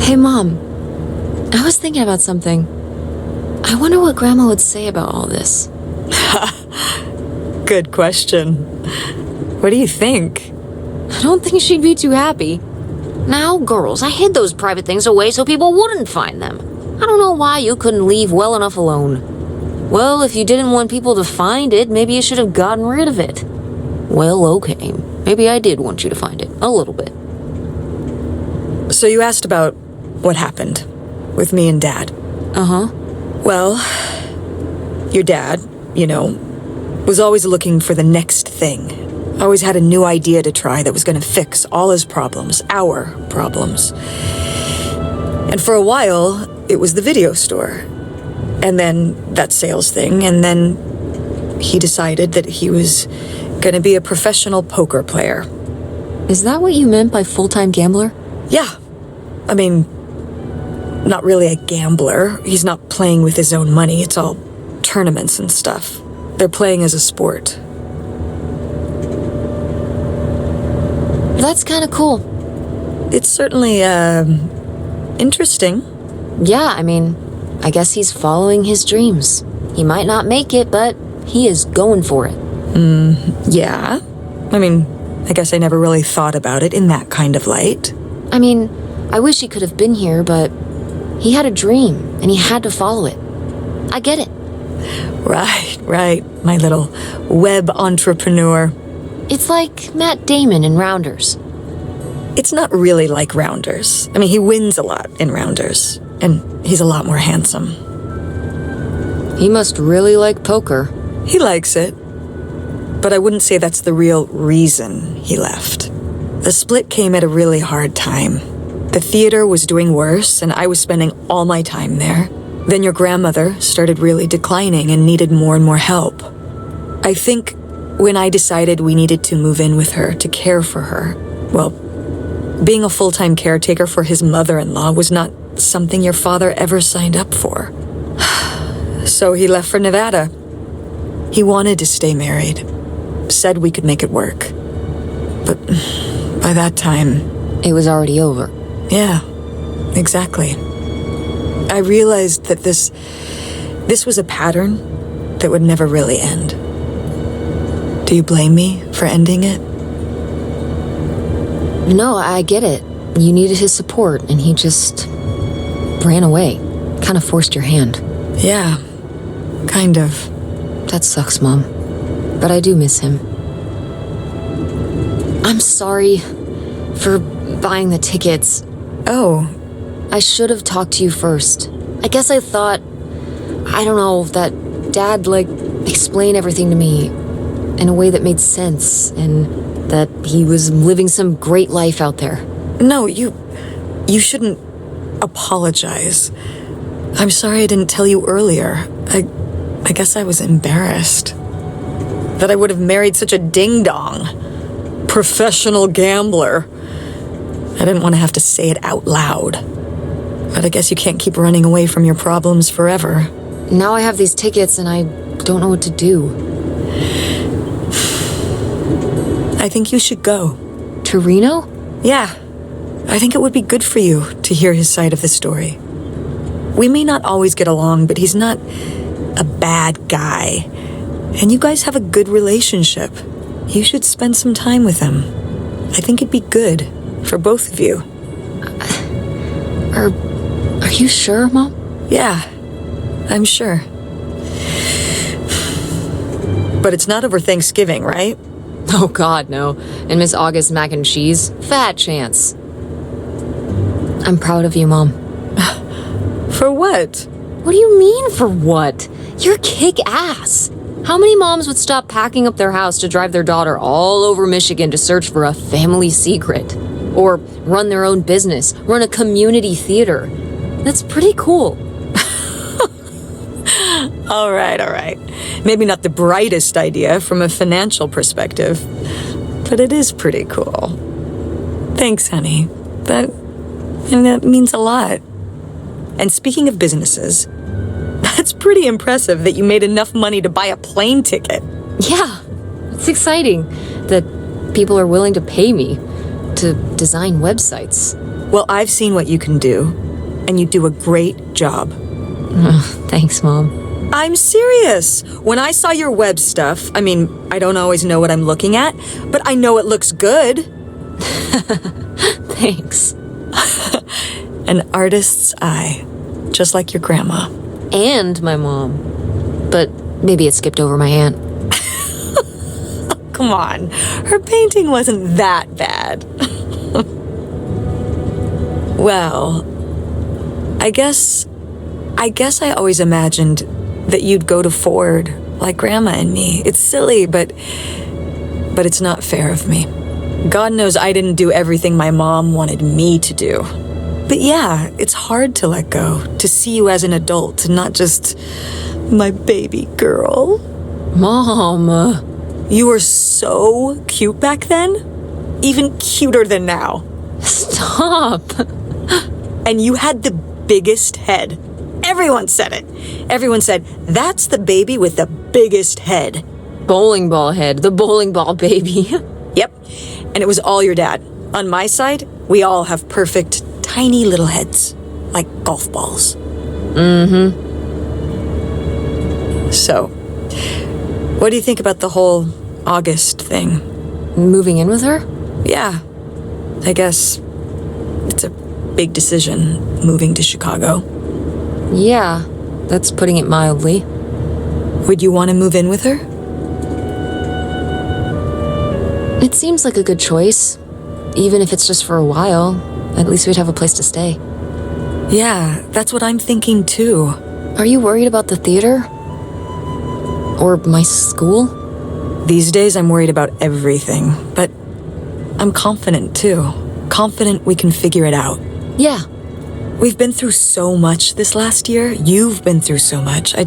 Hey, Mom. I was thinking about something. I wonder what Grandma would say about all this. Good question. What do you think? I don't think she'd be too happy. Now, girls, I hid those private things away so people wouldn't find them. I don't know why you couldn't leave well enough alone. Well, if you didn't want people to find it, maybe you should have gotten rid of it. Well, okay. Maybe I did want you to find it. A little bit. So you asked about what happened with me and Dad. Uh-huh. Well, your dad, was always looking for the next thing. Always had a new idea to try that was going to fix all his problems, our problems. And for a while, it was the video store. And then that sales thing, and then he decided that he was going to be a professional poker player. Is that what you meant by full-time gambler? Yeah. I mean, not really a gambler. He's not playing with his own money. It's all tournaments and stuff. They're playing as a sport. That's kind of cool. It's certainly, interesting. Yeah, I mean, I guess he's following his dreams. He might not make it, but he is going for it. Yeah. I mean, I guess I never really thought about it in that kind of light. I mean, I wish he could have been here, but he had a dream, and he had to follow it. I get it. Right, my little web entrepreneur. It's like Matt Damon in Rounders. It's not really like Rounders. I mean, he wins a lot in Rounders, and he's a lot more handsome. He must really like poker. He likes it, but I wouldn't say that's the real reason he left. The split came at a really hard time. The theater was doing worse, and I was spending all my time there. Then your grandmother started really declining and needed more and more help. I think when I decided we needed to move in with her to care for her, well, being a full-time caretaker for his mother-in-law was not something your father ever signed up for. So he left for Nevada. He wanted to stay married. Said we could make it work. But by that time... It was already over. Yeah, exactly. I realized that this was a pattern that would never really end. Do you blame me for ending it? No, I get it. You needed his support, and he just ran away. Kind of forced your hand. Yeah, kind of. That sucks, Mom. But I do miss him. I'm sorry for buying the tickets. Oh. I should have talked to you first. I guess I thought, I don't know, that Dad, explain everything to me in a way that made sense, and that he was living some great life out there. No, you shouldn't apologize. I'm sorry I didn't tell you earlier. I guess I was embarrassed. That I would have married such a ding-dong. Professional gambler. I didn't want to have to say it out loud. But I guess you can't keep running away from your problems forever. Now I have these tickets and I don't know what to do. I think you should go. To Reno? Yeah. I think it would be good for you to hear his side of the story. We may not always get along, but he's not a bad guy. And you guys have a good relationship. You should spend some time with him. I think it'd be good for both of you. Are you sure, Mom? Yeah, I'm sure. But it's not over Thanksgiving, right? Oh, God, no. And Miss August mac and cheese? Fat chance. I'm proud of you, Mom. For what? What do you mean, for what? You're kick-ass. How many moms would stop packing up their house to drive their daughter all over Michigan to search for a family secret? Or run their own business, run a community theater? That's pretty cool. All right. Maybe not the brightest idea from a financial perspective, but it is pretty cool. Thanks, honey. That means a lot. And speaking of businesses, that's pretty impressive that you made enough money to buy a plane ticket. Yeah, it's exciting that people are willing to pay me. to design websites. Well, I've seen what you can do, and you do a great job. Thanks, Mom. I'm serious. When I saw your web stuff, I don't always know what I'm looking at, but I know it looks good. Thanks. An artist's eye, just like your grandma. And my mom. But maybe it skipped over my aunt. Come on, her painting wasn't that bad. Well, I guess I always imagined that you'd go to Ford like Grandma and me. It's silly, but it's not fair of me. God knows I didn't do everything my mom wanted me to do. But yeah, it's hard to let go, to see you as an adult, not just my baby girl. Mom! You were so cute back then, even cuter than now. Stop! And you had the biggest head. Everyone said it. Everyone said, that's the baby with the biggest head. Bowling ball head, the bowling ball baby. Yep. And it was all your dad. On my side, we all have perfect, tiny little heads, like golf balls. Mm-hmm. So, what do you think about the whole August thing? Moving in with her? Yeah, I guess it's a big decision, moving to Chicago. Yeah, that's putting it mildly. Would you want to move in with her? It seems like a good choice. Even if it's just for a while, at least we'd have a place to stay. Yeah, that's what I'm thinking too. Are you worried about the theater? Or my school? These days I'm worried about everything, but I'm confident too. Confident we can figure it out. Yeah. We've been through so much this last year. You've been through so much. I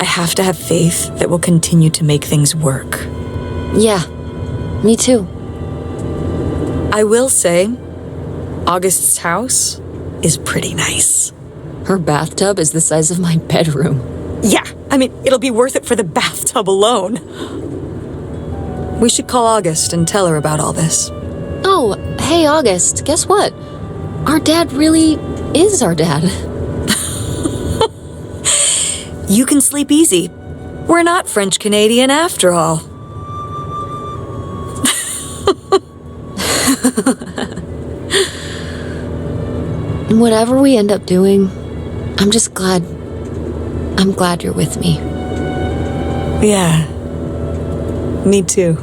have to have faith that we'll continue to make things work. Yeah. Me too. I will say, August's house is pretty nice. Her bathtub is the size of my bedroom. Yeah, it'll be worth it for the bathtub alone. We should call August and tell her about all this. Oh, hey, August, guess what? Our dad really is our dad. You can sleep easy. We're not French Canadian after all. Whatever we end up doing, I'm glad you're with me. Yeah, me too.